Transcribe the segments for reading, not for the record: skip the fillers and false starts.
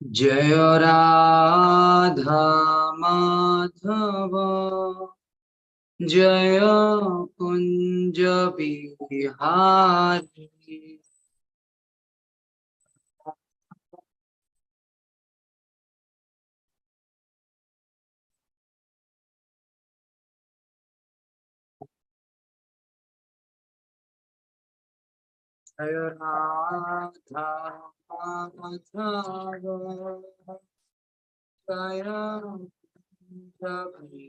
जय राधा माधव जय कुंज बिहारी। जय राधा माधव जय कुंज बिहारी।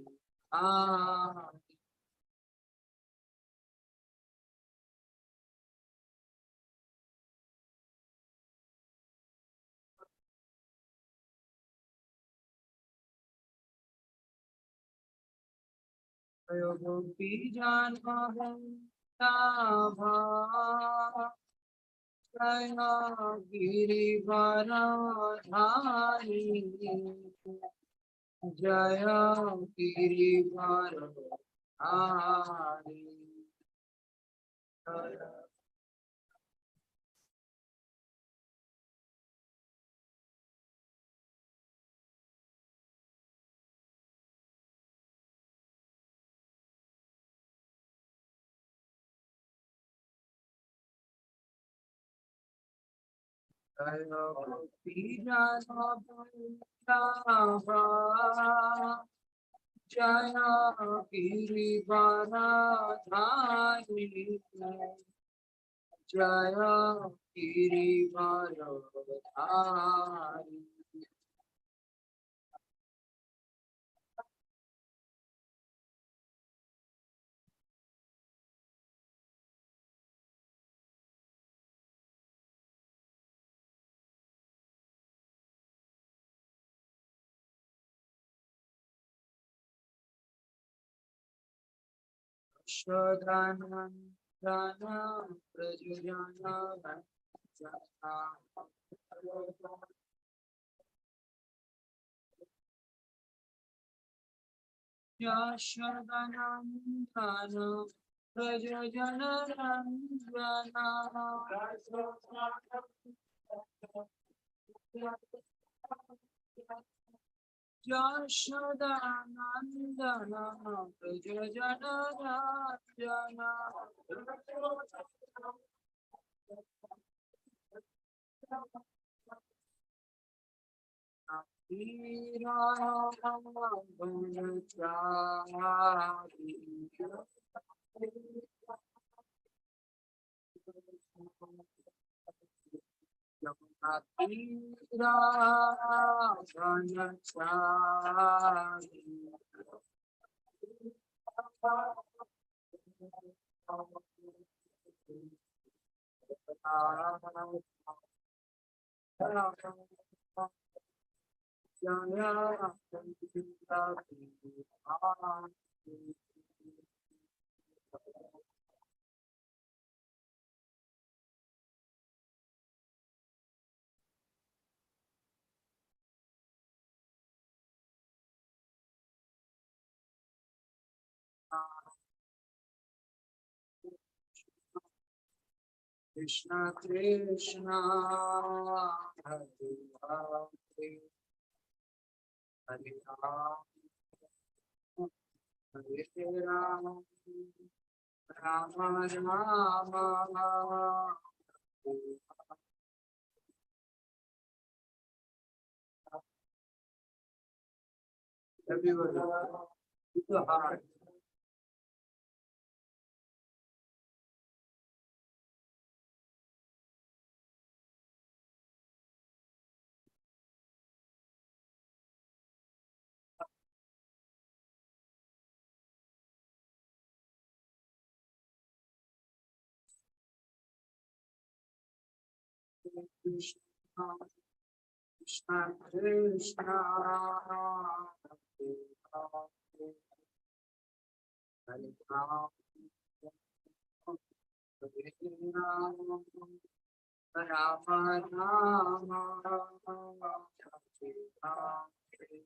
जय गोपी जन वृंदावन जय गिरिवरधारी जय गिरिवरधारी। जय गोपी जन वृंदावन जय गिरिवरधारी जय गिरिवरधारी। यशोदानन्दन प्रजुजन यशोदानन्दन प्रजुजन रञ्जन यशोदानन्दन प्रजनन राञ्जन गुणचारि गुणचारि Krishna Krishna Hare Hare Hare Ram Hare Ram Rama Rama everybody with the heart. Krishna Krishna Krishna Hare Hare Hare Ram Hare Ram Rama Rama Hare Hare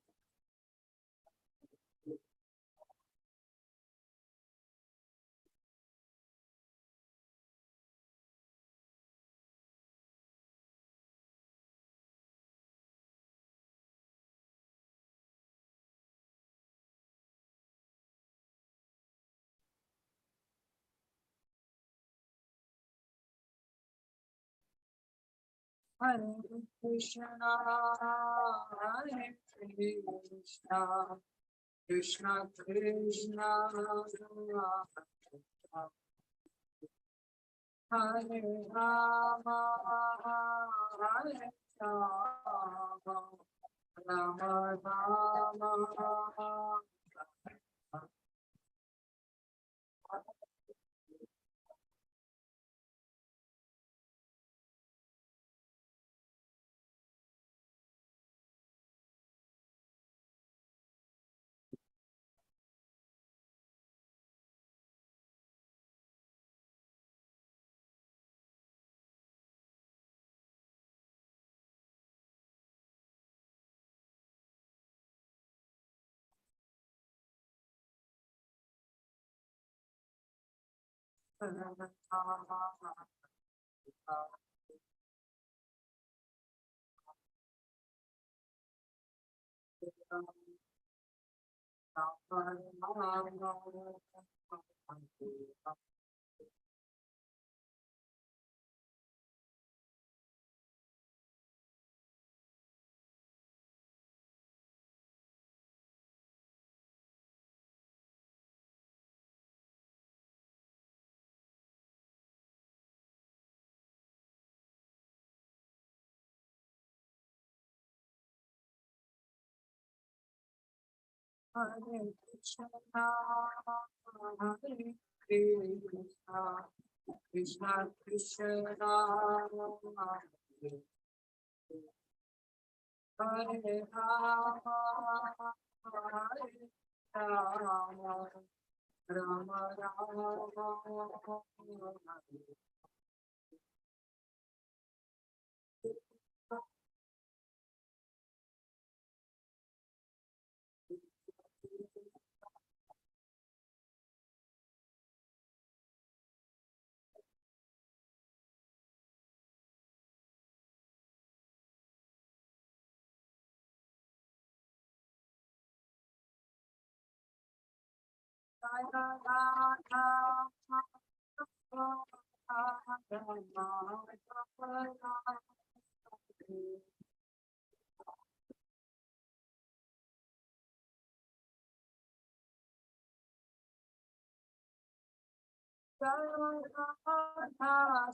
Hare Krishna, Hare Krishna, Krishna Krishna, Hare Rama, Hare Rama, Rama Rama. Hare Krishna, Hare Krishna, Krishna Krishna, Hare Rama, Hare Rama, Rama Rama.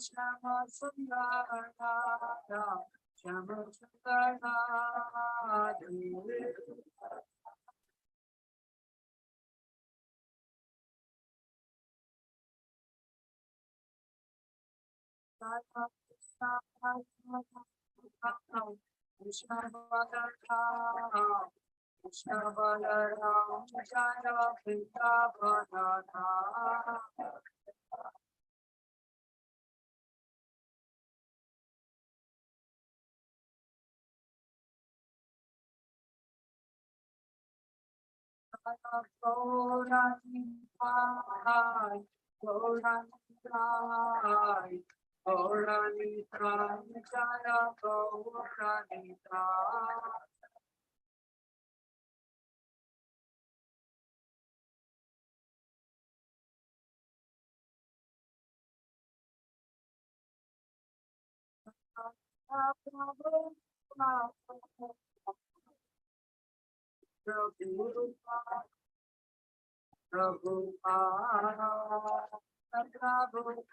Shama Sundara, Shama Sundara, Krishna Balaram, Krishna Balaram, Jaya Krishna Balaram. Gaurani Pai, Gaurani Pai, Gaurani Pai, Jaya Gaurani Pai. Prabhupada, Prabhupada, Prabhupada.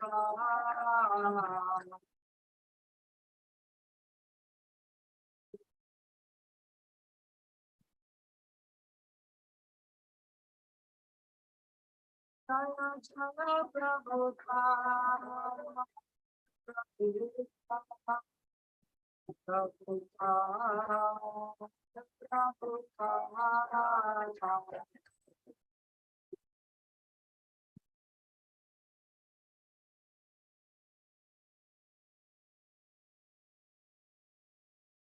Jaya Jaya Prabhupada, Prabhupada, Prabhupada, Prabhupada.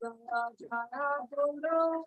Jaya Jaya Guru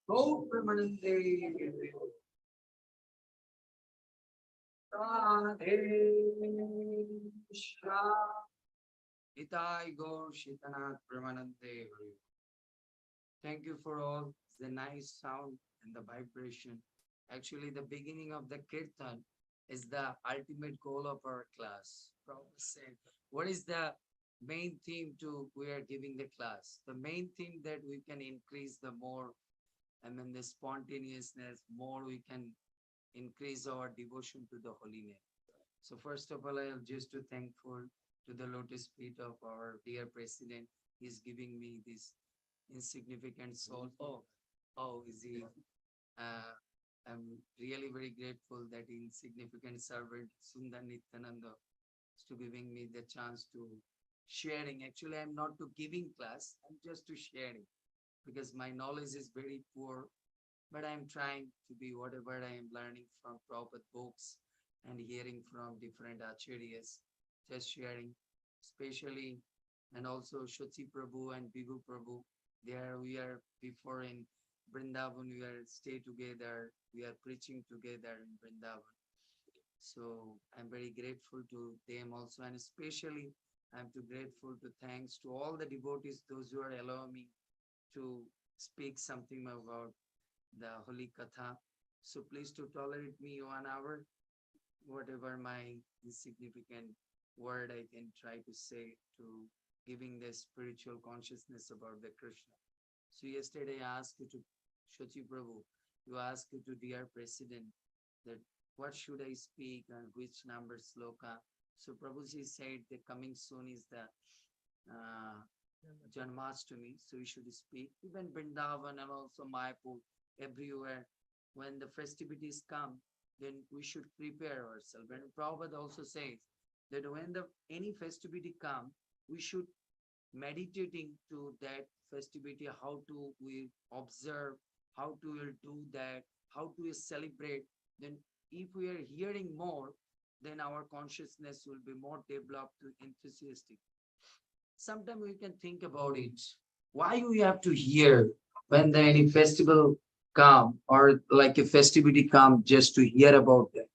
Go permanently. Itai Gaur Shitanath Pramanande. Thank you for all the nice sound and the vibration. Actually, the beginning of the kirtan is the ultimate goal of our class. Prabhupada said, what is the main theme to we are giving the class? The main theme that we can increase the more, the spontaneousness, more we can increase our devotion to the holy name. So first of all, I'll just to thankful to the lotus feet of our dear president. He's giving me this insignificant soul. Is he? Uh, I'm really very grateful that insignificant servant Sundar Nityananda is to giving me the chance to sharing. Actually, I'm not to giving class. I'm just to sharing because my knowledge is very poor. But I'm trying to be whatever I am learning from Prabhupada books and hearing from different acharyas, just sharing, especially, and also Shoti Prabhu and Bibhu Prabhu. There we are before in Vrindavan, we are stay together, we are preaching together in Vrindavan. So I'm very grateful to them also, and especially I'm too grateful to thanks to all the devotees, those who are allowing me to speak something about the Holy Katha. So please to tolerate me 1 hour, whatever my insignificant word I can try to say to giving the spiritual consciousness about the Krishna. So yesterday I asked you to Shoti Prabhu, you asked you to dear President that what should I speak and which number sloka. So Prabhuji said that coming soon is the Janmashtami, so we should speak. Even Vrindavan and also Mayapur, everywhere, when the festivities come, then we should prepare ourselves. And Prabhupada also says that when any festivity come, we should meditating to that festivity, how to we observe, how to do that, how to celebrate. Then if we are hearing more, then our consciousness will be more developed to enthusiastic. Sometimes we can think about it. Why we have to hear when any festival come or like a festivity come just to hear about that?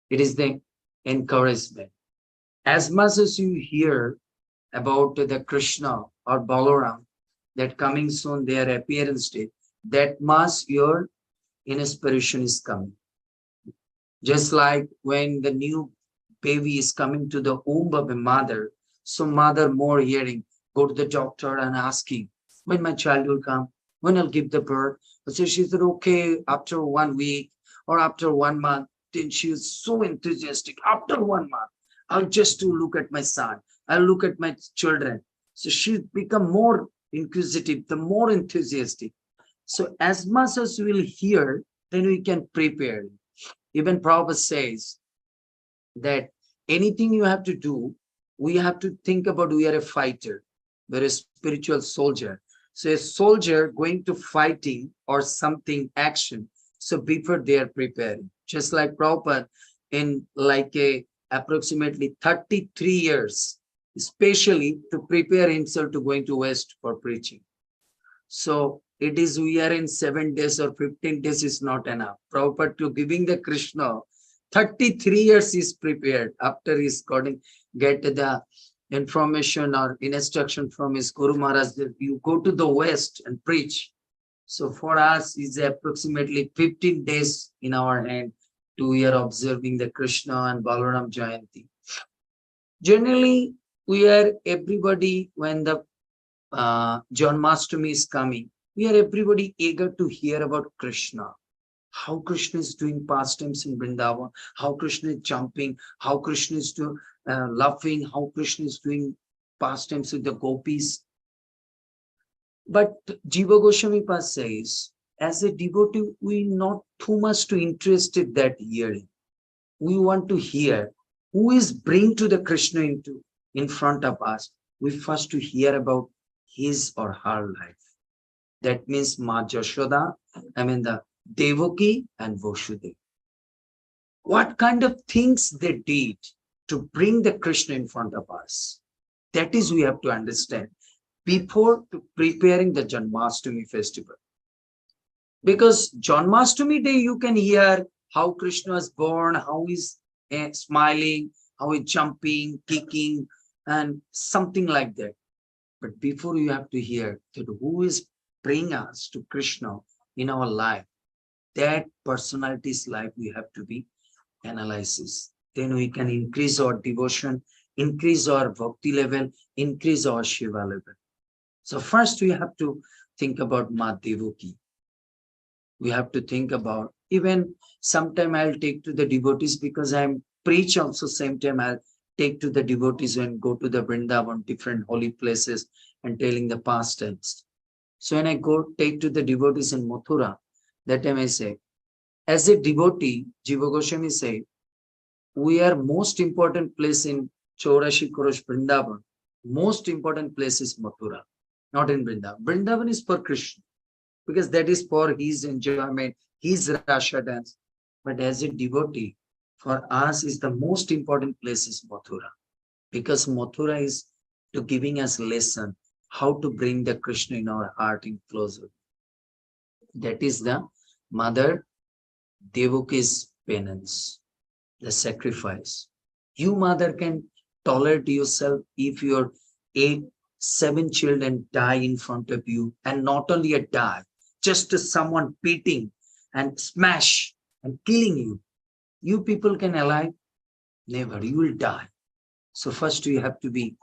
It is the encouragement. As much as you hear about the Krishna or Balaram that coming soon their appearance date, that much your inspiration is coming. Just like when the new baby is coming to the womb of a mother, so mother more hearing, go to the doctor and asking, when my child will come, when I'll give the birth. So she said, okay, after 1 week or after 1 month. Then she is so enthusiastic. After 1 month, I'll just to look at my son. I'll look at my children. So she become more inquisitive, the more enthusiastic. So as much as we'll hear, then we can prepare. Even Prabhupada says that anything you have to do, we have to think about we are a fighter, we're a spiritual soldier. So a soldier going to fighting or something action. So before they are preparing, just like Prabhupada in like approximately 33 years, especially to prepare himself to going to West for preaching. So it is we are in 7 days or 15 days is not enough. Prabhupada to giving the Krishna, 33 years is prepared after he's get the information or instruction from his Guru Maharaj that you go to the West and preach. So for us is approximately 15 days in our hand to we are observing the Krishna and Balaram Jayanti. Generally, we are everybody when the Janmashtami is coming, we are everybody eager to hear about Krishna. How Krishna is doing pastimes in Vrindavan, how Krishna is jumping, how Krishna is doing laughing, how Krishna is doing pastimes with the gopis. But Jiva Goswami says, as a devotee, we not too much to interested that hearing. We want to hear who is bring to the Krishna in front of us. We first to hear about his or her life. That means Ma Jashoda, the Devaki and Vasudeva. What kind of things they did to bring the Krishna in front of us? That is, we have to understand before preparing the Janmashtami festival. Because Janmashtami day, you can hear how Krishna was born, how he's smiling, how he's jumping, kicking, and something like that. But before, you have to hear that who is bringing us to Krishna in our life, that personality's life we have to be analysis. Then we can increase our devotion, increase our bhakti level, increase our Shiva level. So first we have to think about Ma Devaki. We have to think about, even sometime I'll take to the devotees, because I'm preach also, same time I'll take to the devotees when go to the Vrindavan, different holy places, and telling the pastimes. So when I go take to the devotees in Mathura, that time I say, as a devotee, Jiva Goswami say, we are most important place in Chaurashi Korosh Vrindavan. Most important place is Mathura, not in Vrindavan. Vrindavan is for Krishna, because that is for his enjoyment, his Rasha dance. But as a devotee, for us is the most important place is Mathura, because Mathura is to giving us lesson how to bring the Krishna in our heart in closer. That is the Mother Devaki's penance, the sacrifice. You, mother, can tolerate yourself if your 7 children die in front of you, and not only a die, just someone beating and smash and killing you. You people can alive? Never, you will die. So first you have to be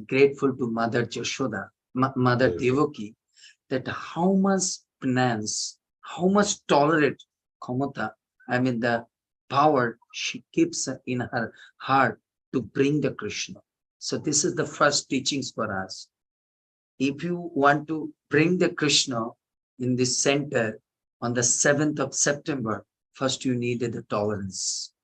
grateful to Mother Jashoda, Mother Devaki, that how much penance, how much tolerate Kamata, the power she keeps in her heart to bring the Krishna. So this is the first teachings for us. If you want to bring the Krishna in this center on the 7th of September, first you need the tolerance.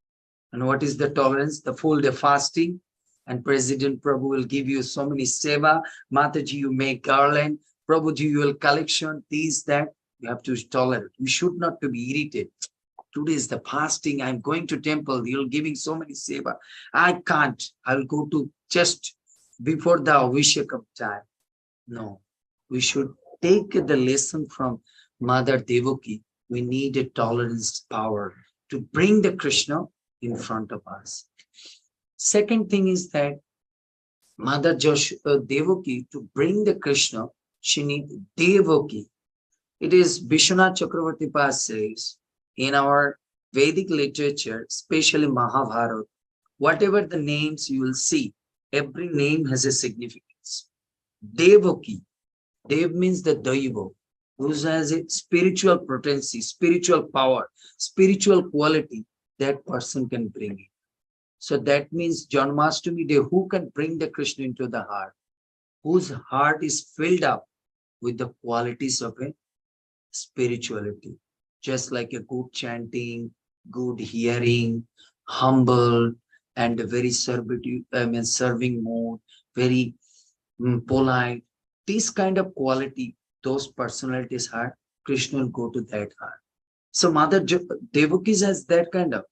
And what is the tolerance? The full day fasting, and President Prabhu will give you so many seva. Mataji, you make garland. Prabhuji, you will collection, these, that. You have to tolerate. You should not to be irritated. Today is the fasting. I'm going to temple. You're giving so many seva. I can't. I'll go to just before the Avishekam time. No. We should take the lesson from Mother Devaki. We need a tolerance power to bring the Krishna in front of us. Second thing is that Mother Devaki, to bring the Krishna, she needs Devaki. It is Vishwanath Chakravarti Pas says, in our Vedic literature, especially Mahabharata, whatever the names you will see, every name has a significance. Devaki, Dev means the Daiva, who has a spiritual potency, spiritual power, spiritual quality, that person can bring it. So that means Janmashtami day, who can bring the Krishna into the heart? Whose heart is filled up with the qualities of a spirituality, just like a good chanting, good hearing, humble, and a very serving mood, very polite. This kind of quality, those personalities heart, Krishna will go to that heart. So Mother Devaki has that kind of.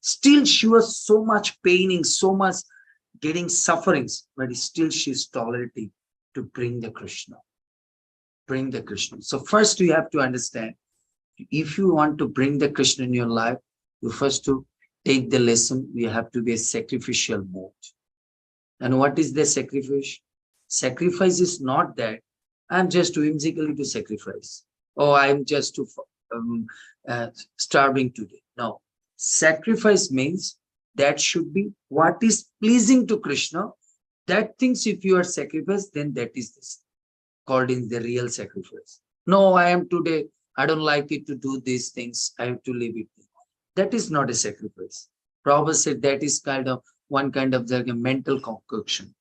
Still, she was so much paining, so much getting sufferings, but still she's tolerating to bring the Krishna. Bring the Krishna. So first you have to understand, if you want to bring the Krishna in your life, you first to take the lesson, you have to be a sacrificial mode. And what is the sacrifice? Sacrifice is not that I'm just whimsically to sacrifice. Oh, I'm just to starving today. No. Sacrifice means that should be what is pleasing to Krishna. That things, if you are sacrificed, then that is this called in the real sacrifice. No, I am today, I don't like it to do these things, I have to leave it. That is not a sacrifice. Prabhupada said that is kind of one kind of like a mental concoction.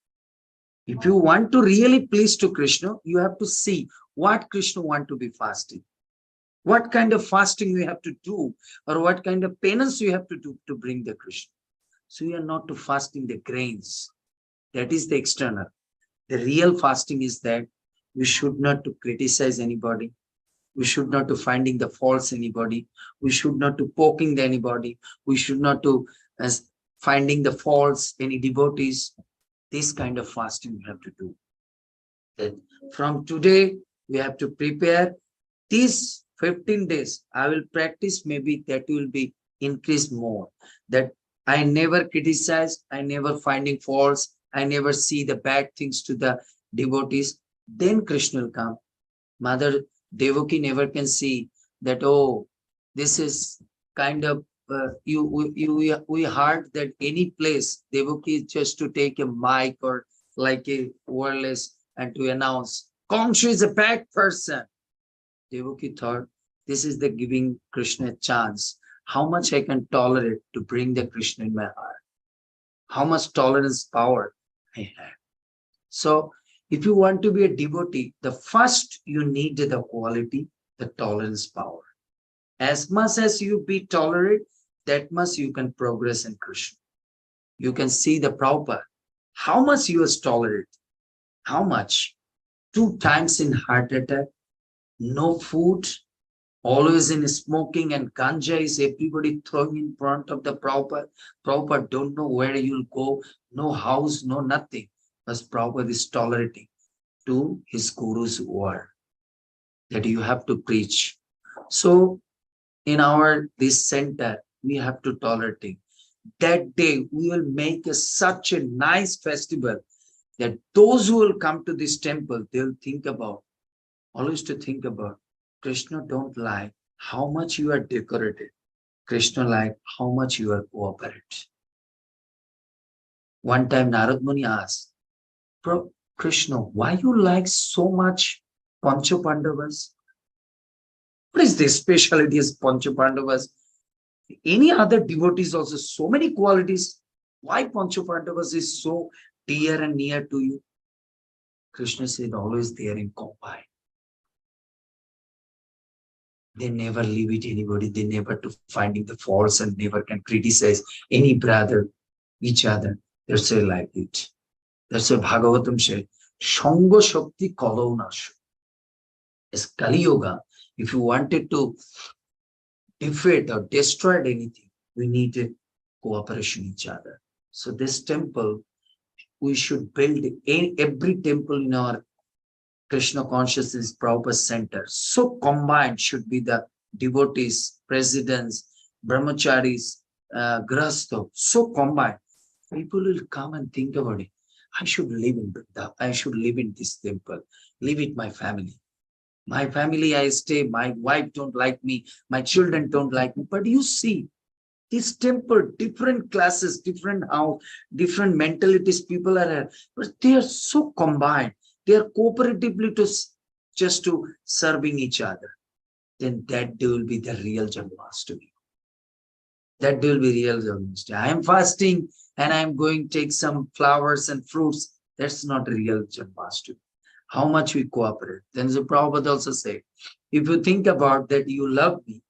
If you want to really please to Krishna, you have to see what Krishna want to be fasting. What kind of fasting you have to do, or what kind of penance you have to do to bring the Krishna. So you are not to fasting the grains. That is the external. The real fasting is that we should not to criticize anybody. We should not to finding the faults anybody. We should not to poking the anybody. We should not to as finding the faults any devotees. This kind of fasting we have to do. That from today we have to prepare these 15 days. I will practice, maybe that will be increased more. That I never criticize, I never finding faults, I never see the bad things to the devotees. Then Krishna will come. Mother Devaki never can see that, oh, this is kind of we heard that any place Devaki is just to take a mic or like a wireless and to announce Kamsa is a bad person. Devaki thought this is the giving Krishna a chance. How much I can tolerate to bring the Krishna in my heart? How much tolerance power I have? So if you want to be a devotee, the first you need the quality, the tolerance power. As much as you be tolerant, that much you can progress in Krishna. You can see the Prabhupada, how much you is tolerant, how much. 2 times in heart attack, no food, always in smoking and ganja is everybody throwing in front of the Prabhupada. Prabhupada don't know where you'll go, no house, no nothing. But Prabhupada is tolerating to his guru's word that you have to preach. So in our this center, we have to tolerate. That day we will make such a nice festival that those who will come to this temple, they'll think about, always to think about, Krishna don't like how much you are decorated. Krishna like how much you are cooperate. One time Narad Muni asked, Krishna, why you like so much Pancha Pandavas? What is the speciality of Pancha Pandavas? Any other devotees also so many qualities. Why Pancha Pandavas is so dear and near to you? Krishna said always they are in combine. They never leave it anybody. They never to finding the faults and never can criticize any brother, each other. That's why like it. That's why Bhagavatam said, Shanga Shakti Kalonashu. As Kali Yoga, if you wanted to defeat or destroy anything, we need cooperation each other. So this temple, we should build every temple in our Krishna consciousness Prabhupada center. So combined should be the devotees, presidents, brahmacharis, grahastha, so combined. People will come and think about it. I should live in Vrindavan. I should live in this temple, live with my family. My family, I stay, my wife don't like me, my children don't like me. But you see, this temple, different classes, different house, different mentalities, people are, but they are so combined. They are cooperatively to just to serving each other. Then that day will be the real Janmashtami. That day will be real Janmashtami. I am fasting and I am going to take some flowers and fruits. That's not real Janmashtami. How much we cooperate. Then the Prabhupada also say, if you think about that you love me,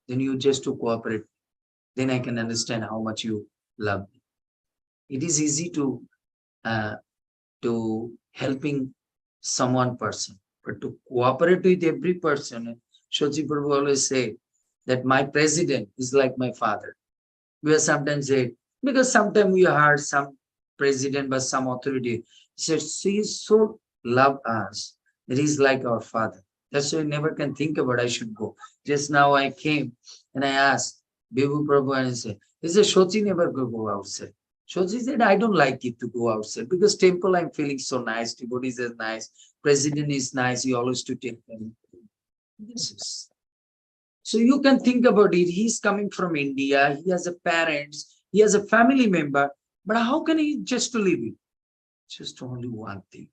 then you just to cooperate. Then I can understand how much you love me. It is easy to helping someone person, but to cooperate with every person. Shoji Prabhu always say that my president is like my father. We are sometimes say, because sometimes we heard some president but some authority said, she is so love us. It is like our father. That's why I never can think about I should go. Just now I came and I asked Bibu Prabhu and he said, Shoji never go outside. Shoji said, I don't like it to go outside because temple I'm feeling so nice, devotees are nice, president is nice, he always to take them. This is. So you can think about it. He's coming from India, he has a parents, he has a family member, but how can he just to leave it? Just only one thing,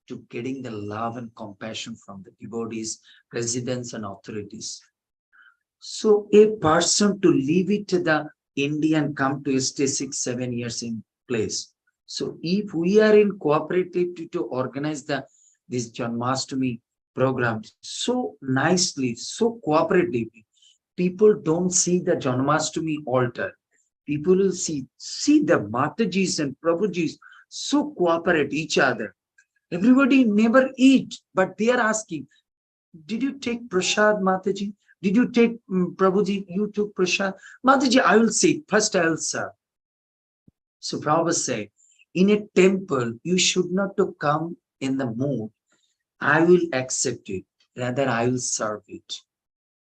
to getting the love and compassion from the devotees, presidents and authorities. So a person to leave it to the India and come to stay 6-7 years in place. So if we are in cooperative to organize this Janmashtami program so nicely, so cooperatively, people don't see the Janmashtami altar. People will see the Matajis and Prabhujis so cooperate each other. Everybody never eat, but they are asking, Did you take prasad, Mataji? Did you take Prabhuji? You took prasad, Mataji. I will see. First, I will serve. So Prabhupada said, in a temple, you should not to come in the mood. I will accept it. Rather, I will serve it.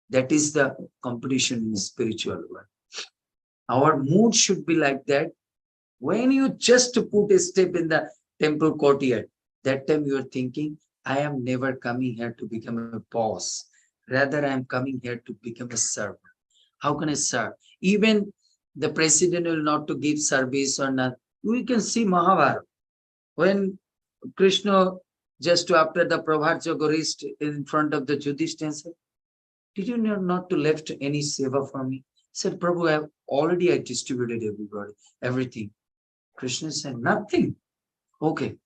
That is the competition in the spiritual world. Our mood should be like that. When you just put a step in the temple courtyard, that time you are thinking, I am never coming here to become a boss. Rather, I am coming here to become a servant. How can I serve? Even the president will not to give service or not. We can see Mahabharata. When Krishna, just after the Prabhat reached in front of the Yudhishthira, said, did you not to left any seva for me? He said, Prabhu, I distributed everybody, everything. Krishna said, nothing. Okay,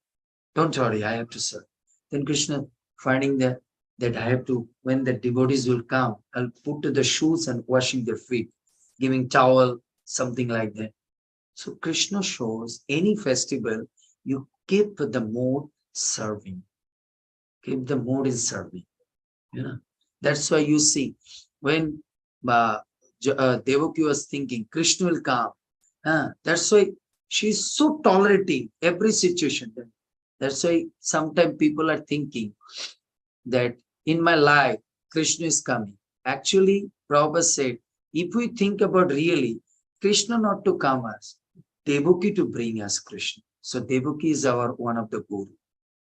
don't worry, I have to serve. Then Krishna finding that I have to, when the devotees will come, I'll put the shoes and washing their feet, giving towel, something like that. So Krishna shows any festival, you keep the mode serving. Keep the mode in serving. You know, that's why you see when Devaki was thinking Krishna will come. That's why she's so tolerating every situation. That's why sometimes people are thinking that in my life, Krishna is coming. Actually, Prabhupada said, if we think about really, Krishna not to come us, Devaki to bring us Krishna. So Devaki is our one of the guru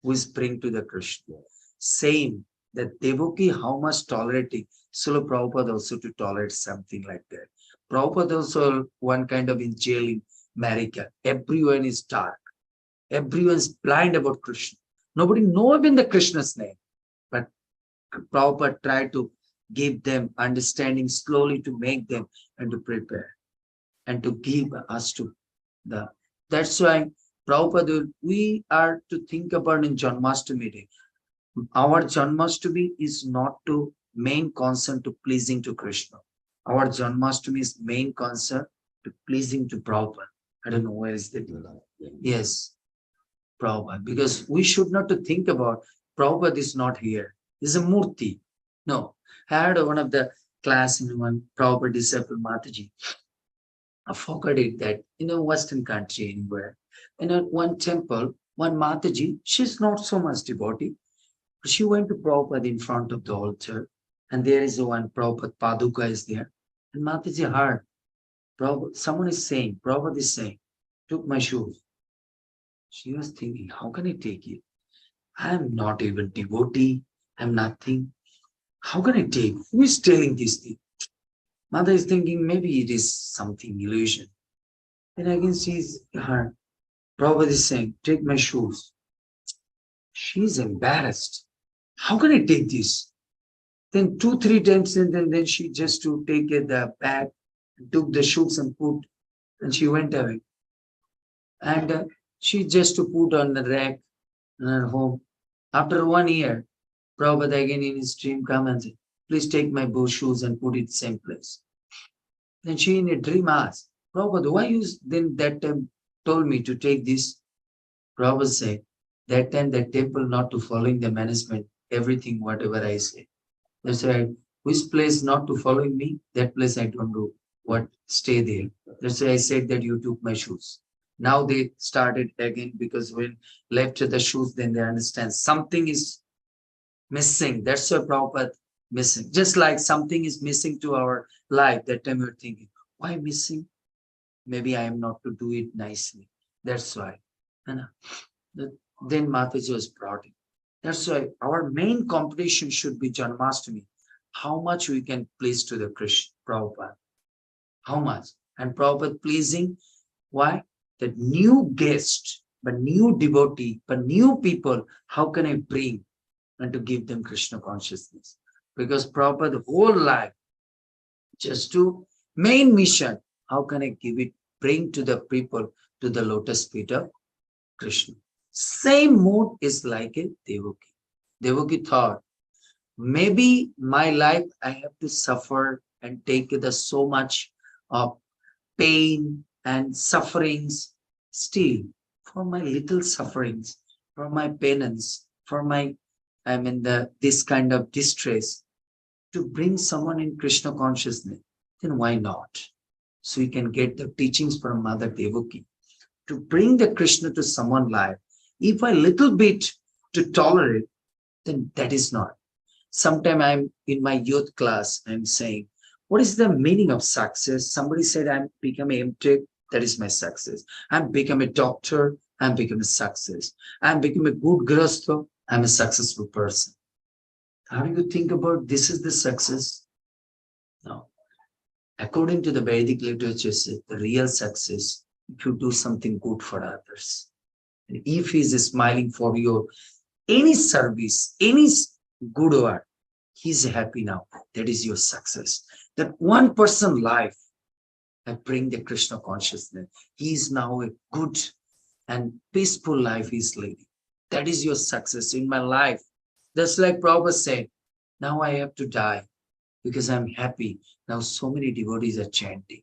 who is bring to the Krishna. Same that Devaki, how much tolerating, so Prabhupada also to tolerate something like that. Prabhupada also one kind of in jail in America. Everyone is dark. Everyone's blind about Krishna. Nobody knows even the Krishna's name. But Prabhupada tried to give them understanding slowly to make them and to prepare and to give us to the. That's why Prabhupada, we are to think about in Janmashtami day. Our Janmashtami is not to main concern to pleasing to Krishna. Our Janmashtami is main concern to pleasing to Prabhupada. I don't know where is that. Yes, Prabhupada. Because we should not to think about Prabhupada is not here. He's a murti. No. I had one of the class in one Prabhupada disciple Mataji. I forgot it that in a Western country anywhere, in a one temple, one Mataji, she's not so much devotee. She went to Prabhupada in front of the altar, and there is one Prabhupada Paduka is there. And Mataji heard, Prabhupada, someone is saying, Prabhupada is saying, took my shoes. She was thinking, how can I take it? I am not even devotee. I'm nothing. How can I take? Who is telling this thing? Mother is thinking, maybe it is something illusion. Then again sees her. Prabhupada is saying, take my shoes. She's embarrassed. How can I take this? Then 2-3 times, and then she just to take the bag, took the shoes and put, and she went away. And she just to put on the rack in her home. After 1 year, Prabhupada again in his dream come and said, please take my shoes and put it same place. Then she in a dream asked, Prabhupada, why you then that time told me to take this? Prabhupada said, that time that temple not to following the management, everything, whatever I say. That's why which place not to following me, that place I don't do what, stay there. That's why I said that you took my shoes. Now they started again because when left the shoes, then they understand something is missing. That's why Prabhupada missing. Just like something is missing to our life, that time you're thinking, why missing? Maybe I am not to do it nicely. That's why. And then Mataji was brought in. That's why our main competition should be Janmashtami. How much we can please to the Krishna, Prabhupada. How much? And Prabhupada pleasing. Why? The new guest, but new devotee, but new people, how can I bring and to give them Krishna consciousness? Because Prabhupada whole life, just to main mission, how can I give it, bring to the people to the lotus feet of Krishna? Same mood is like a Devaki. Devaki thought, maybe my life I have to suffer and take the so much of pain and sufferings. Still, for my little sufferings, for my penance, for my I'm in this kind of distress, to bring someone in Krishna consciousness, then why not? So you can get the teachings from Mother Devaki to bring the Krishna to someone's life. If I little bit to tolerate, then that is not. Sometime I'm in my youth class, I'm saying, what is the meaning of success? Somebody said, I'm become a M.Tech, that is my success. I'm become a doctor, I'm become a success. I'm become a good grastho, I'm a successful person. How do you think about this is the success? No. According to the Vedic literature, the real success, if you do something good for others. And if he is smiling for your any service, any good work, he's happy now. That is your success. That one person life, I bring the Krishna consciousness. He is now a good and peaceful life he's leading. That is your success in my life. That's like Prabhupada said, now I have to die because I'm happy. Now so many devotees are chanting.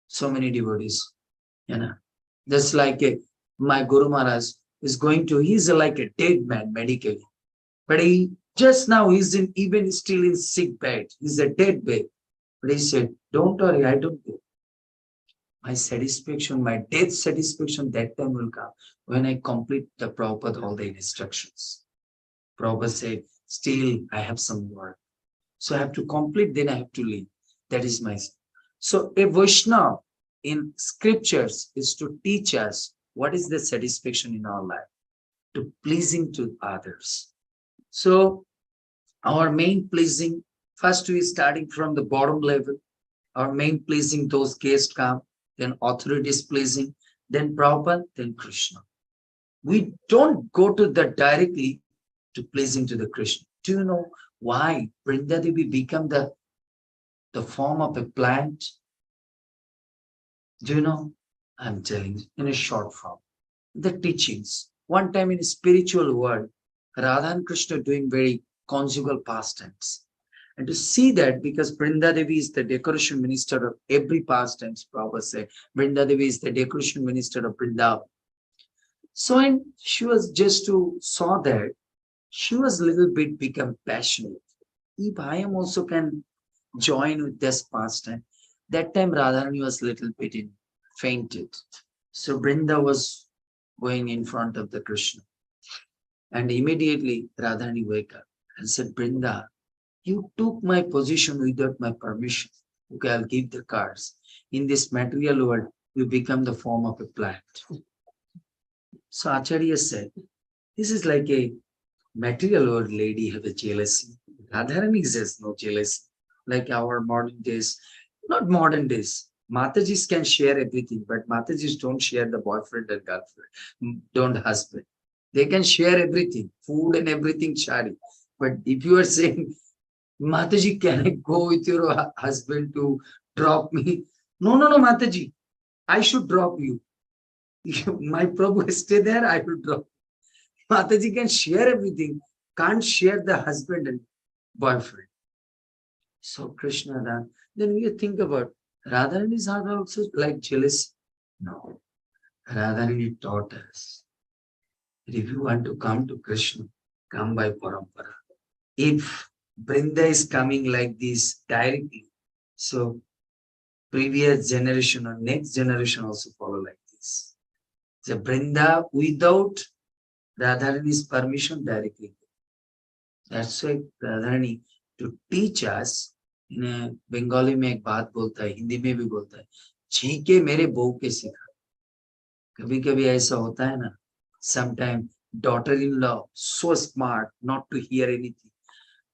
So many devotees, you know. That's like my Guru Maharaj is going to, he's like a dead man medically. But he just now he's in even still in sick bed. He's a dead bed. But he said, don't worry, I don't go. My satisfaction, my death satisfaction, that time will come when I complete the Prabhupada all the instructions. Prabhupada said, still I have some work. So I have to complete, then I have to leave. That is my. So a Vaishnava in scriptures is to teach us what is the satisfaction in our life, to pleasing to others. So our main pleasing, first we starting from the bottom level, our main pleasing, those guests come, then authorities pleasing, then Prabhupada, then Krishna. We don't go to that directly to pleasing to the Krishna. Do you know why Vrindadevi become the form of a plant? Do you know? I'm telling you in a short form. The teachings. One time in a spiritual world, Radha and Krishna doing very conjugal pastimes. And to see that, because Vrindadevi is the decoration minister of every pastimes, Prabhupada said, Vrindadevi is the decoration minister of Vrindavan. So, and she was just to saw that, she was a little bit become passionate. If I am also can join with this pastime. That time Radharani was a little bit fainted. So Brinda was going in front of the Krishna. And immediately Radharani wake up and said, Brinda, you took my position without my permission. Okay, I'll give the cards. In this material world, you become the form of a plant. So Acharya said, this is like a material world lady have a jealousy. Radharani says no jealousy. Like our modern days, not modern days. Matajis can share everything, but Matajis don't share the boyfriend and girlfriend, don't husband. They can share everything, food and everything, chari. But if you are saying, Mataji, can I go with your husband to drop me? No, no, no, Mataji, I should drop you. My Prabhu stay there, I will drop. Mataji can share everything, can't share the husband and boyfriend. So Krishna, then we think about Radharani's heart also like jealous. No, Radharani taught us that if you want to come to Krishna, come by parampara. If Brinda is coming like this directly, so previous generation or next generation also follow like this. The Brinda without Radharani's permission directly. That's why Radharani to teach us. in Bengali में एक बात बोलता है, हिंदी में भी बोलता है, छीके मेरे बहू के सिखा. कभी कभी ऐसा होता है ना, sometime daughter-in-law so smart not to hear anything.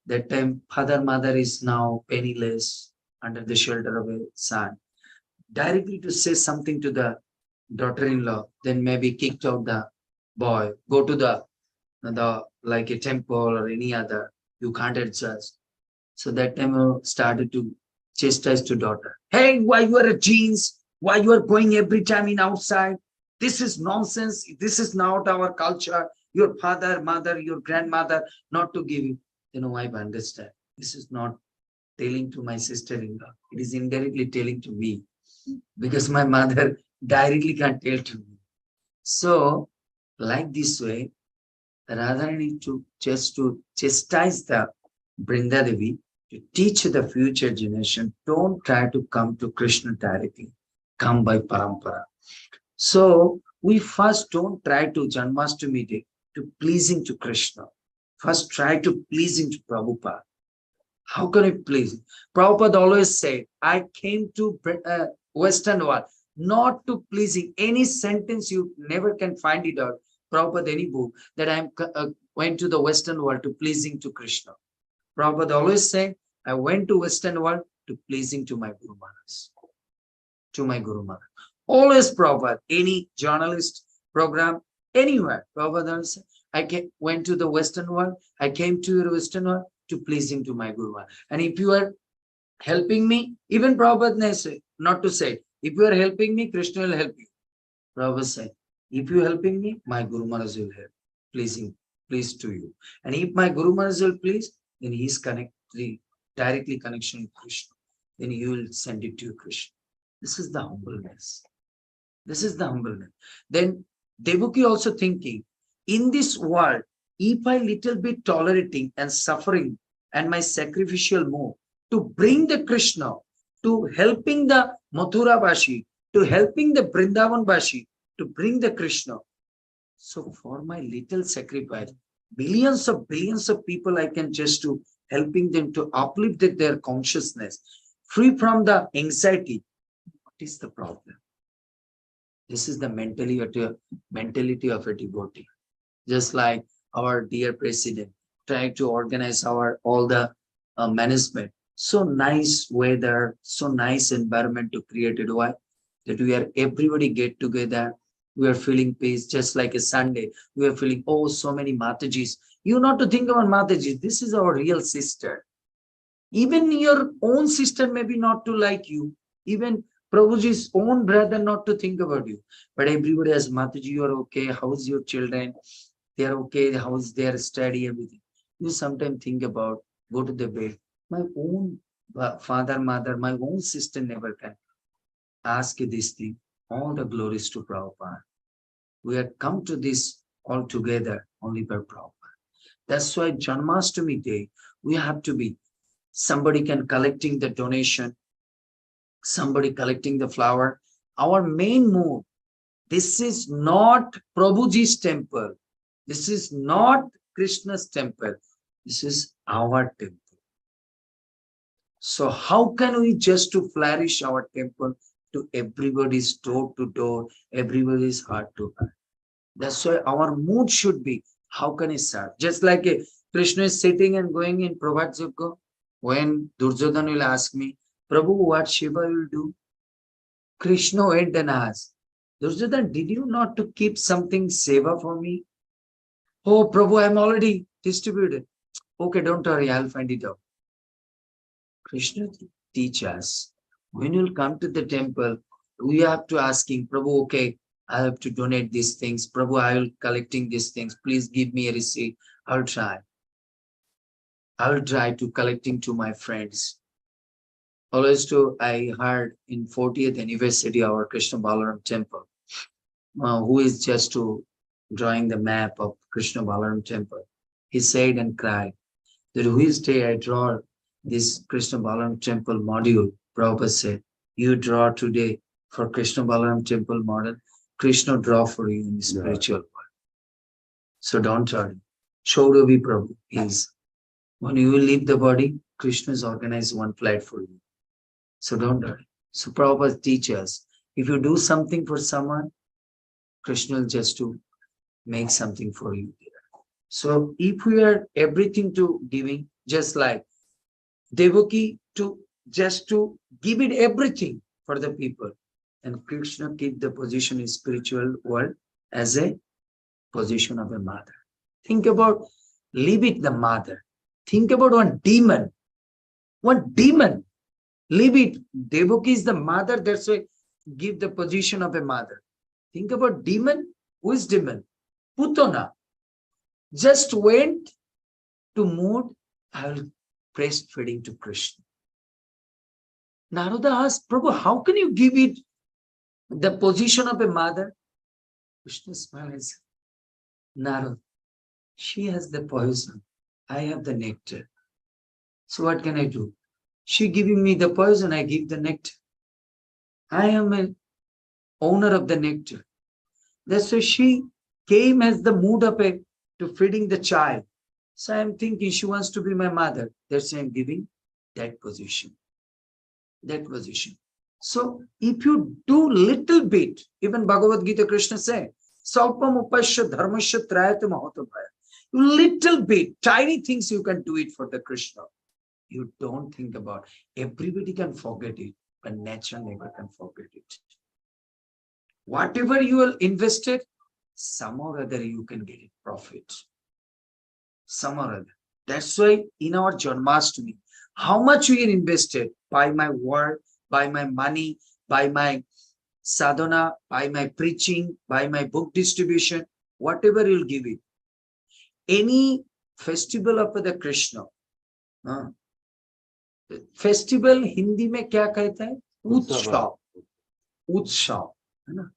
That time father mother is now penniless under the shelter of a son. Directly to say something to the daughter-in-law, then maybe kicked out the boy, go to the like a temple or any other, you can't adjust. So that time I started to chastise to daughter. Hey, why you are a jeans? Why you are going every time in outside? This is nonsense. This is not our culture. Your father, mother, your grandmother, not to give you. You know, I understand. This is not telling to my sister-in-law. It is indirectly telling to me because my mother directly can't tell to me. So, like this way, Radharani to just to chastise the Brinda Devi, to teach the future generation, don't try to come to Krishna directly, come by parampara. So we first don't try to Janmashtami day to pleasing to Krishna. First try to pleasing to Prabhupada. How can I please? Prabhupada always say, I came to Western world, not to pleasing. Any sentence you never can find it out. Prabhupada, any book that I went to the Western world to pleasing to Krishna. Prabhupada always say, I went to Western world to pleasing to my Guru Maharaj, to my Guru Maharaj. Always Prabhupada, any journalist program, anywhere. Prabhupada always say, went to the Western world, I came to the Western world to pleasing to my Guru Maharaj. And if you are helping me, even Prabhupada say, not to say, if you are helping me, Krishna will help you. Prabhupada say, if you are helping me, my Guru Maharaj will help, pleased to you. And if my Guru Maharaj will please, then he is directly connection with Krishna. Then you will send it to Krishna. This is the humbleness. This is the humbleness. Then Devaki also thinking, in this world, if I little bit tolerating and suffering and my sacrificial move to bring the Krishna, to helping the Mathura Bashi, to helping the Vrindavan Bashi, to bring the Krishna. So for my little sacrifice, billions of people I can just to helping them to uplift their consciousness, free from the anxiety. What is the problem? This is the mentality of a devotee. Just like our dear president trying to organize all the management. So nice weather, so nice environment to create it. Why? That we are everybody get together. We are feeling peace, just like a Sunday. We are feeling, oh, so many Matajis. You not to think about Mataji. This is our real sister. Even your own sister maybe not to like you. Even Prabhuji's own brother not to think about you. But everybody has Mataji, you are okay. How's your children? They are okay. How's their study, everything. You sometimes think about, go to the bed. My own father, mother, my own sister never can ask this thing. All the glories to Prabhupada. We have come to this all together only by Prabhupada. That's why Janmashtami day, we have to be, somebody can collecting the donation, somebody collecting the flower. Our main move, this is not Prabhuji's temple. This is not Krishna's temple. This is our temple. So how can we just to flourish our temple to everybody's door to door, everybody's heart to heart? That's why our mood should be, how can I serve? Just like Krishna is sitting and going in Prabhat Yogya, when Duryodhana will ask me, Prabhu, what Shiva will do? Krishna went and asked, Duryodhana, did you not to keep something seva for me? Oh, Prabhu, I'm already distributed. Okay, don't worry, I'll find it out. Krishna teach us, when you'll come to the temple, we have to ask him, Prabhu, okay, I have to donate these things. Prabhu, I will collecting these things. Please give me a receipt. I'll try. I will try to collecting to my friends. Always to, I heard in 40th anniversary our Krishna Balaram temple, who is just to drawing the map of Krishna Balaram temple. He said and cried that which day I draw this Krishna Balaram temple module. Prabhupada said, you draw today for Krishna Balaram temple model, Krishna draw for you in the spiritual world. So don't worry. Chauravi Prabhu is, when you leave the body, Krishna is organized one flight for you. So don't worry. So Prabhupada teaches, if you do something for someone, Krishna will just to make something for you there. So if we are everything to giving, just like Devaki to just to give it everything for the people, and Krishna keep the position in spiritual world as a position of a mother. Think about, leave it the mother. Think about one demon, leave it. Devaki is the mother, that's why give the position of a mother. Think about demon. Who is demon? Putana. Just went to mood, I will breastfeeding to Krishna. Narada asked, Prabhu, how can you give it the position of a mother? Krishna smiled and said, Narada, She has the poison. I have the nectar. So what can I do? She giving me the poison, I give the nectar. I am an owner of the nectar. That's why she came as the mood of a to feeding the child. So I'm thinking she wants to be my mother. That's why I'm giving that position. That position. So if you do little bit, even Bhagavad Gita Krishna say, Salpam upasya dharmasya trayate mahatavaya. Little bit, tiny things you can do it for the Krishna. You don't think about. Everybody can forget it, but nature never can forget it. Whatever you are invested, some or other you can get it profit. Some or other. That's why in our Janmashtami, how much we are invested by my word, by my money, by my sadhana, by my preaching, by my book distribution, whatever you'll give it. Any festival of the Krishna, festival Hindi में क्या कहता है? उत्सव. उत्सव है ना.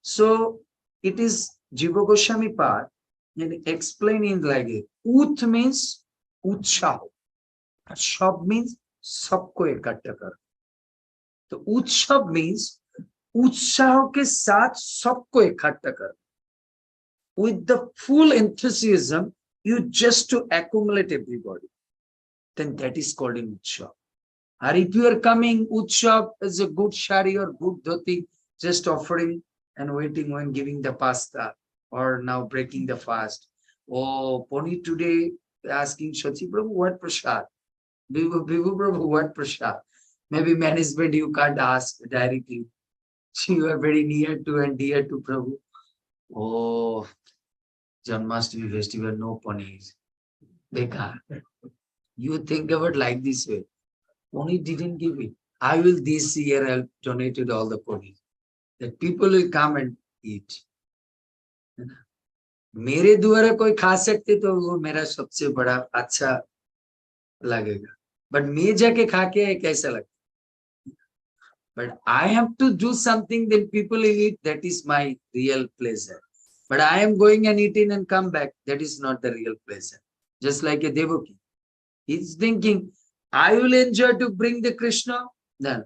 So it is Jiva Goswami part and explaining like it. Ut means उत्साह, शब means सबको इकट्ठा कर. तो उत्सव means उत्साह के साथ सबको इकट्ठा कर. With the full enthusiasm, you just to accumulate everybody. Then that is called in Utsav. Or if you are coming, Utsav is a good shari or good dhoti, just offering and waiting when giving the pasta or now breaking the fast. Oh, Pony today asking Shachi Prabhu, what prasad? Vivu Prabhu, what prasad? Maybe management you can't ask directly. You are very near to and dear to Prabhu. Oh, Janmashtami festival, no ponies. They can't. You think about like this way. Pony didn't give it. I will this year I'll donate it all the ponies. That people will come and eat. मेरे द्वारा कोई खा सकते तो वो मेरा सबसे बड़ा अच्छा लगेगा. But मैं जाके खा के कैसा लगता? But I have to do something that people will eat. That is my real pleasure. But I am going and eating and come back. That is not the real pleasure. Just like a Devaki. He's thinking, I will enjoy to bring the Krishna. Then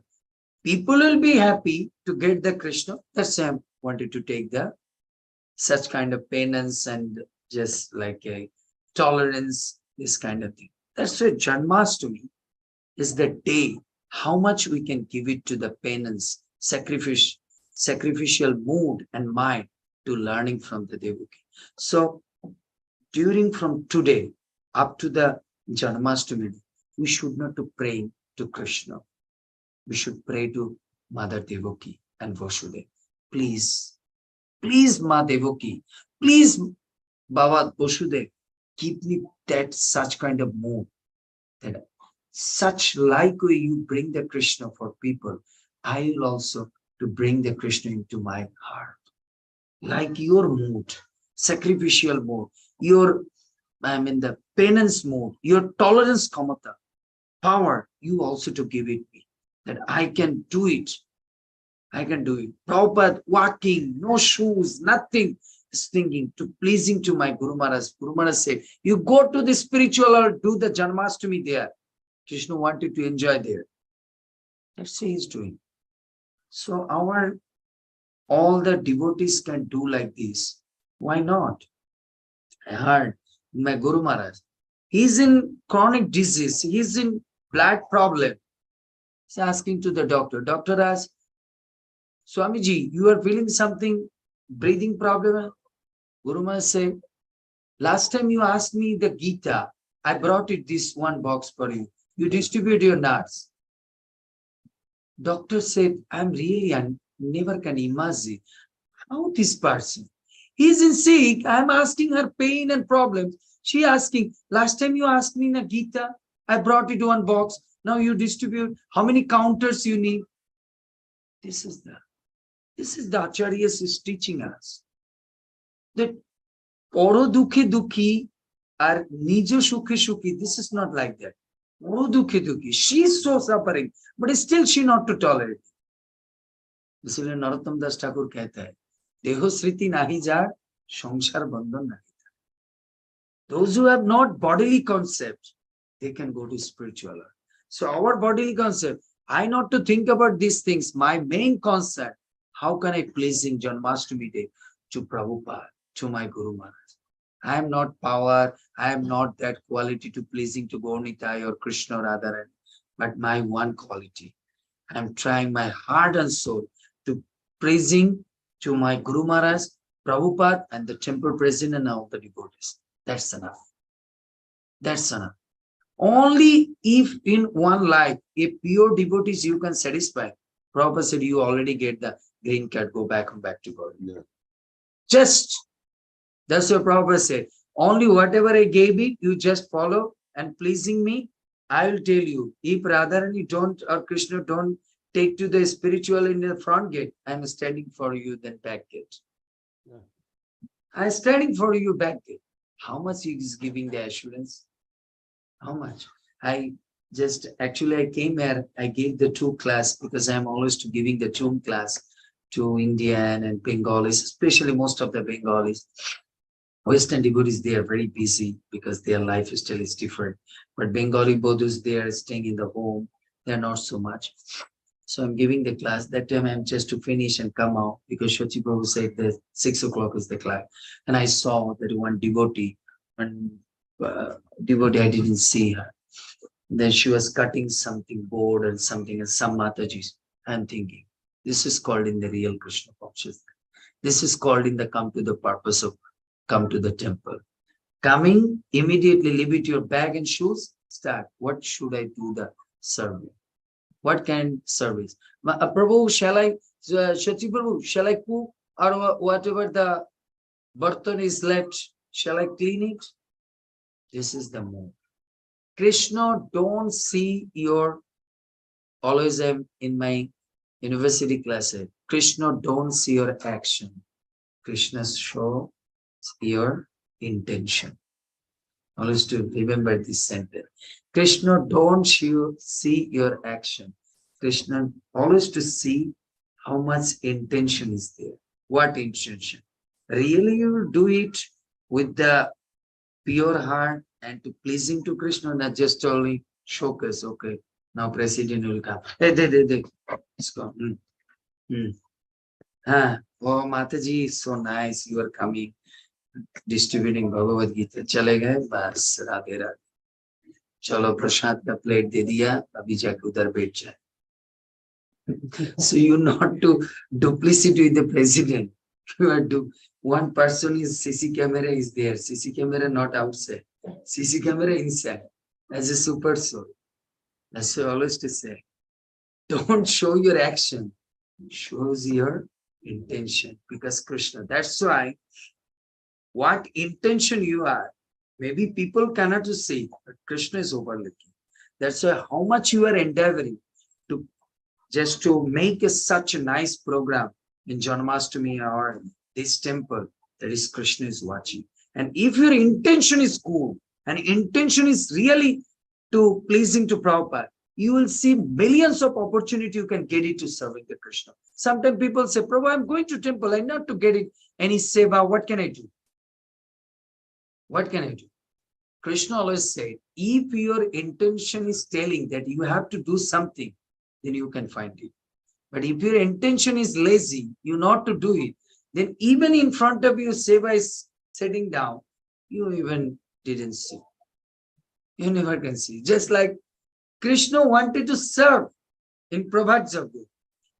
people will be happy to get the Krishna. That's why I wanted to take the such kind of penance and just like a tolerance, this kind of thing. That's why Janmashtami is the day how much we can give it to the penance, sacrificial mood and mind to learning from the Devaki. So during from today up to the Janmashtami, we should not to pray to Krishna. We should pray to Mother Devaki and Vasudeva. Please, please, Ma Devaki, please, Baba Vasudeva, give me that such kind of mood, that such like way you bring the Krishna for people, I will also to bring the Krishna into my heart. Like your mood, sacrificial mood, your, the penance mode, your tolerance kamata, power, you also to give it me, that I can do it. I can do it. Prabhupada walking, no shoes, nothing, is thinking to pleasing to my Guru Maharaj. Guru Maharaj said, you go to the spiritual or do the Janmashtami there. Krishna wanted to enjoy there. That's what he's doing. So all the devotees can do like this. Why not? I heard my Guru Maharaj, he's in chronic disease, he's in blood problem. He's asking to the doctor. Doctor asks, Swamiji, you are feeling something, breathing problem? Guru Maharaj said, last time you asked me the Gita, I brought it this one box for you. You distribute your nuts. Doctor said, I'm really never can imagine how this person, he's in sick, I'm asking her pain and problems. She asking, last time you asked me in a Gita, I brought it one box. Now you distribute. How many counters you need? This is the Acharyas is teaching us. That Poro dukhe dukhi or nijo sukhe sukhi, this is not like that. Poro dukhe dukhi, she is so suffering, but still she not to tolerate. इसलिए नरोत्तम दास ठाकुर कहता है, देहो स्मृति नाही jar, संसार बंधन नहीं था. Those who have not bodily concept, they can go to spiritual life. So our bodily concept, I not to think about these things. My main concept, how can I pleasing Janmashtami Day to Prabhupada, to my Guru Maharaj? I am not power, I am not that quality to pleasing to Gaunitai or Krishna or Radharani, but my one quality. I am trying my heart and soul to praising to my Guru Maharaj, Prabhupada, and the temple president and all the devotees. That's enough. That's enough. Only if in one life, a pure devotees you can satisfy. Prabhupada said, you already get the green card, go back and back to God. Yeah. Just, that's what Prabhupada said. Only whatever I gave it, you just follow and pleasing me. I will tell you, if Radharani don't or Krishna don't take to the spiritual in the front gate, I am standing for you then back gate. Yeah. I am standing for you back gate. How much he is giving the assurance? How much? I just actually I came here, I gave the two class because I'm always to giving the two class to Indian and Bengalis, especially most of the Bengalis. Western devotees, they are very busy because their lifestyle is different. But Bengali Bodhus, they are staying in the home. They're not so much. So I'm giving the class. That time I'm just to finish and come out because Shachi Prabhu said that 6 o'clock is the class. And I saw that one devotee, devotee, I didn't see her. Then she was cutting something board and something and some Matajis. I'm thinking, this is called in the real Krishna consciousness. This is called in the come to the purpose of come to the temple. Coming, immediately leave it your bag and shoes, start. What should I do the service? What kind of service? Prabhu, shall I, Shachi Prabhu, shall I cook or whatever the burton is left, shall I clean it? This is the move. Krishna don't see your, always I'm in my university classes, Krishna don't see your action. Krishna shows your intention. Always to remember this sentence. Krishna don't see your action. Krishna always to see how much intention is there. What intention? Really you will do it with the pure heart and to pleasing to Krishna, not just only showcase, okay, now president will come. Hey, let's go. Oh, Mataji, so nice, you are coming, distributing Bhagavad Gita. चले गए बस राधे राधे. चलो प्रसाद का plate दे दिया, अभी जाके उधर बैठ जाए. So you not to duplicity with the president. You are do one person is CC camera is there. CC camera not outside. CC camera inside as a super soul. That's what I always to say. Don't show your action. Shows your intention because Krishna. That's why what intention you are, maybe people cannot see, but Krishna is overlooking. That's why how much you are endeavoring to just to make such a nice program in Janmashtami or this temple, that is Krishna is watching. And if your intention is good and intention is really to pleasing to Prabhupada, you will see millions of opportunity you can get it to serving the Krishna. Sometimes people say, Prabhu, I'm going to temple, I'm not to get it any seva, what can I do? What can I do? Krishna always said, if your intention is telling that you have to do something, then you can find it. But if your intention is lazy, you not to do it, then even in front of you, seva is sitting down, you even didn't see. You never can see. Just like Krishna wanted to serve in Prabhat Jaggu.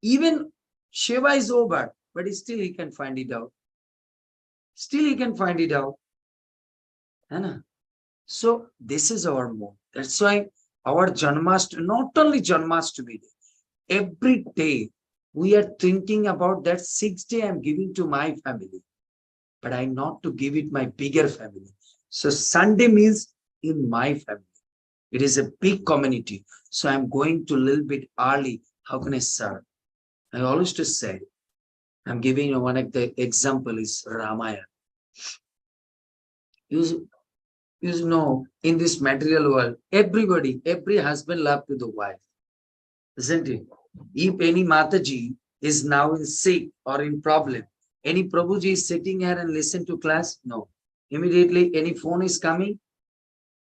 Even Shiva is over, but still he can find it out. Still he can find it out. So this is our move. That's why our Janmashtami, not only Janmashtami, every day we are thinking about that 6th day I'm giving to my family, but I not to give it my bigger family. So Sunday means in my family. It is a big community. So I'm going to a little bit early. How can I serve? I always to say, I'm giving you one of the example is Ramayana. You know, in this material world, everybody, every husband love to the wife, isn't it? If any Mataji is now in sick or in problem, any Prabhuji is sitting here and listen to class? No. Immediately any phone is coming,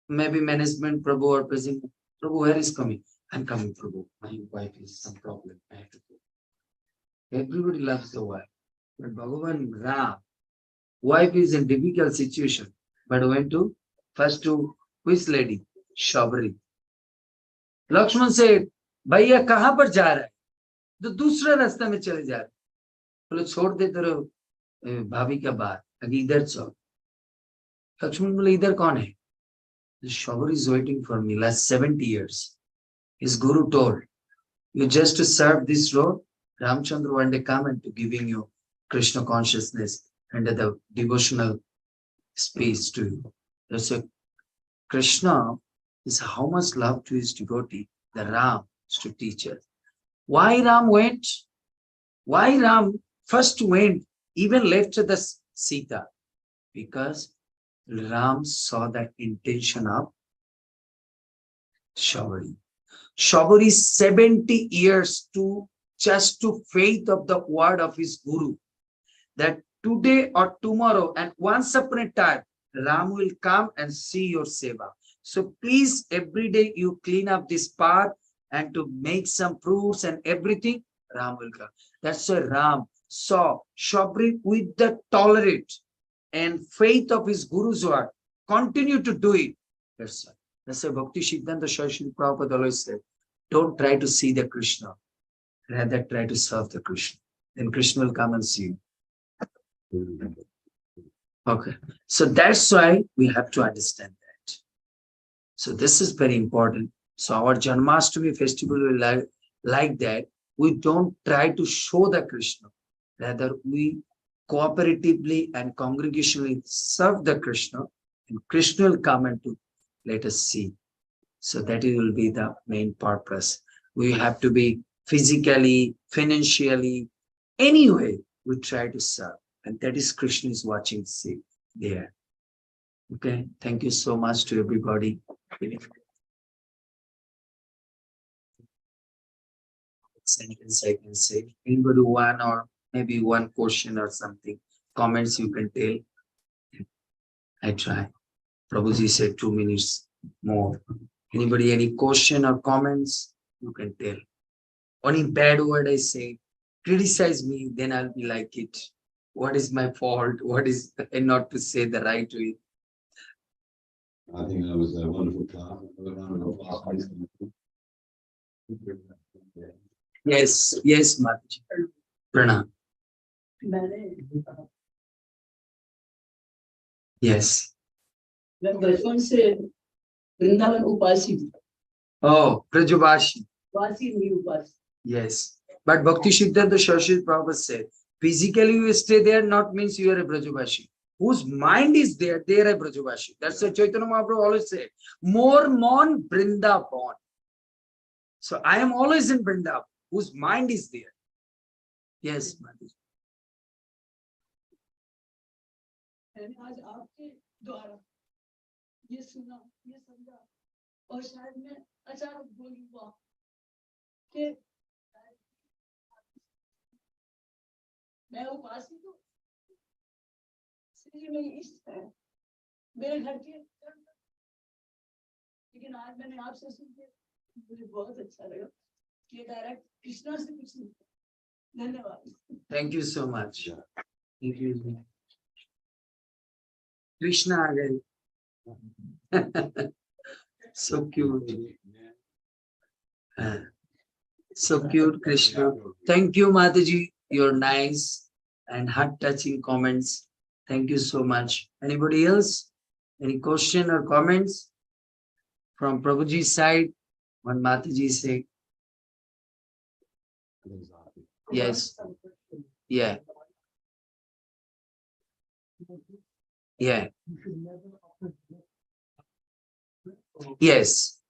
maybe management, Prabhu or president, Prabhu, where is coming? I'm coming, Prabhu. My wife is some problem. I have to go. Everybody loves the wife. But Bhagavan Ram, wife is in difficult situation, but went to first to which lady? Shabari. Lakshman said, भैया कहाँ पर जा रहा है? तो दूसरा रास्ता में चले जा रहे. बोले छोड़ दे तेरे भाभी का बात, अभी इधर चल. लक्ष्मण बोले इधर कौन है? Shabari is waiting for me last 70 years. His guru told, you just to serve this road, Ramchandra one day come and to giving you Krishna consciousness and the devotional space to you. That's a Krishna is how much love to his devotee, the Ram is to teach us. Why Ram went? Why Ram first went, even left the Sita? Because Ram saw the intention of Shabari. Shabari 70 years to just to faith of the word of his guru, that today or tomorrow and once upon a time, Ram will come and see your seva. So please, every day you clean up this path and to make some fruits and everything, Ram will come. That's why Ram saw Shabari with the tolerate and faith of his guru's word, continue to do it. That's why. That's why Bhakti Siddhanta Saraswati Prabhupada always said, don't try to see the Krishna, rather try to serve the Krishna. Then Krishna will come and see you. Okay, so that's why we have to understand that. So this is very important. So our Janmashtami festival will like that. We don't try to show the Krishna, rather we cooperatively and congregationally serve the Krishna, and Krishna will come and to let us see. So that will be the main purpose. We have to be physically, financially, anyway, we try to serve. And that is Krishna is watching, see there. Okay, thank you so much to everybody. Sentence I can say. Anybody one or maybe one question or something, comments you can tell. I try. Prabhuji said 2 minutes more. Anybody, any question or comments, you can tell. Only bad word I say, criticize me, then I'll be like it. What is my fault? What is not to say the right way? I think that was a wonderful class. Yes, yes, Mataji. Pranam. Yes. मैं बचपन से वृंदावन उपासी थी, Oh, Brajavashi. वासी नहीं उपासी. Yes. But Bhakti Siddhanta Saraswati Prabhupada said, physically you stay there not means you are a Brajavashi. Whose mind is there, they are a Brajavashi. That's what Chaitanya Mahaprabhu always said. More mon Vrindavan. So I am always in Vrindavan. Whose mind is there. Yes, Mataji. मैंने आज आपके द्वारा ये सुना, ये समझा, और शायद मैं अचानक बोली हुआ कि मैं उपासी तो इसलिए मेरी इष्ट है मेरे घर के, लेकिन आज मैंने आपसे सुन के मुझे बहुत अच्छा लगा कि डायरेक्ट कृष्णा से कुछ नहीं. धन्यवाद. Thank you so much. Thank you. Krishna again. So cute. So cute, Krishna. Thank you, Mataji. Your nice and heart-touching comments. Thank you so much. Anybody else? Any question or comments from Prabhuji's side? What Mataji say? Yes. Yeah. Yeah. Yes.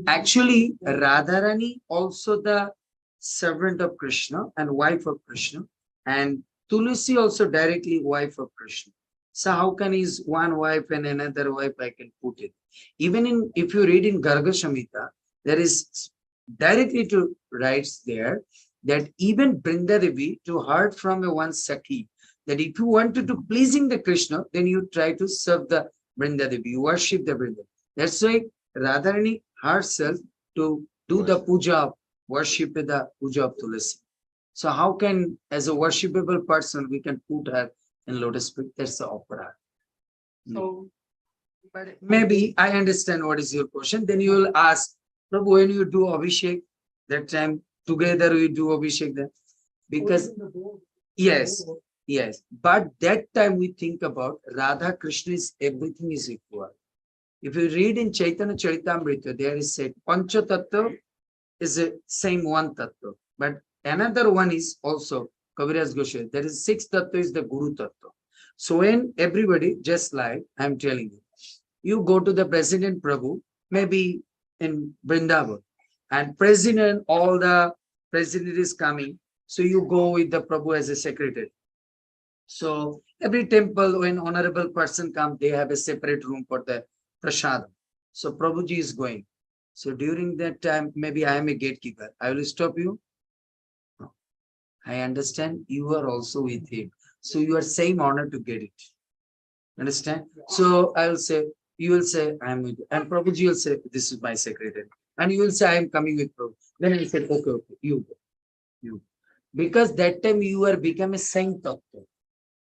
Actually, Radharani also the servant of Krishna and wife of Krishna, and Tulsi also directly wife of Krishna. So how can is one wife and another wife I can put it? Even in if you read in Garga Samhita, there is directly to writes there that even Brinda Devi to heard from a one Sakhi that if you wanted to pleasing the Krishna, then you try to serve the Vrindadevi, you worship the Vrindadevi. That's why Radharani herself to do the puja, worship the puja of Tulasi. So how can, as a worshipable person, we can put her in lotus feet? That's the opera. So, but Maybe I understand what is your question. Then you will ask, Prabhu, when you do Abhishek, that time together we do Abhishek then. Because yes, yes. But that time we think about Radha Krishna is everything is equal. If you read in Chaitanya Charitamrita, there is said Pancha Tattva is a same one Tattva. But another one is also Kaviraj Goswami. There is sixth Tattva is the Guru Tattva. So when everybody, just like I'm telling you, you go to the President Prabhu, maybe in Vrindavan, and President, all the President is coming. So you go with the Prabhu as a secretary. So every temple, when honorable person come, they have a separate room for the prasad. So Prabhuji is going. So during that time, maybe I am a gatekeeper. I will stop you. No. I understand you are also with him. So you are same honor to get it. Understand? So I will say, you will say, I am with you. And Prabhuji will say, this is my secretary. And you will say, I am coming with Prabhu. Then I will say, okay, okay, you go. You. Because that time you are become a saint of God.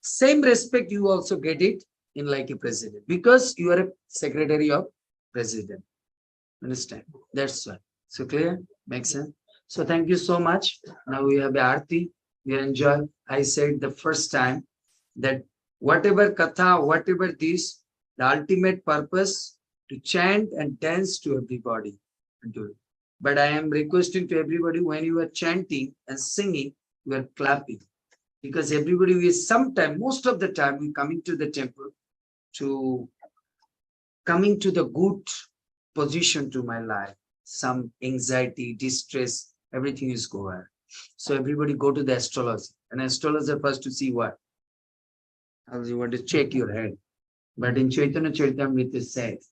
Same respect you also get it in like a president. Because you are a secretary of president. Understand? That's why. So clear? Makes sense? So thank you so much. Now we have Aarti. We enjoy. I said the first time that whatever katha, whatever this, the ultimate purpose to chant and dance to everybody. But I am requesting to everybody when you are chanting and singing, you are clapping. Because everybody is sometime, most of the time, we coming to the temple to coming to the good position to my life. Some anxiety, distress, everything is going. So everybody go to the astrologer. And astrologer first to see what? As you want to check your head. But in Chaitanya Charitamrita it says,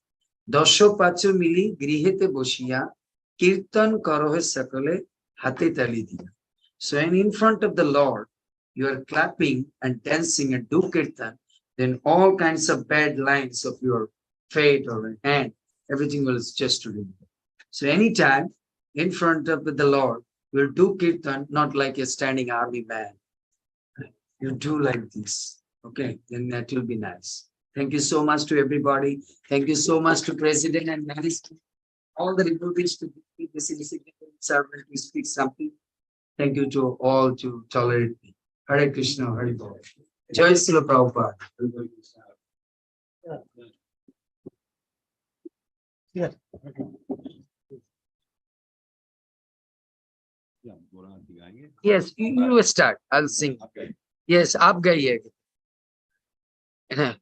Dasho pacho mili grihete boshiya kirtan karohe sakale hate tali diya. So when in front of the Lord, you are clapping and dancing and do kirtan, then all kinds of bad lines of your fate or hand, everything will just remove. So anytime in front of the Lord, you'll do kirtan, not like a standing army man. You do like this. Okay, then that will be nice. Thank you so much to everybody. Thank you so much to President and management, all the devotees to be this insignificant servant to speak something. Thank you to all to tolerate me. Hare Krishna, Hare Bol. Jai Srila Prabhupada. Yeah, Goran गाएंगे. Yes, you start. I'll sing. Okay. Yes, आप गाइए.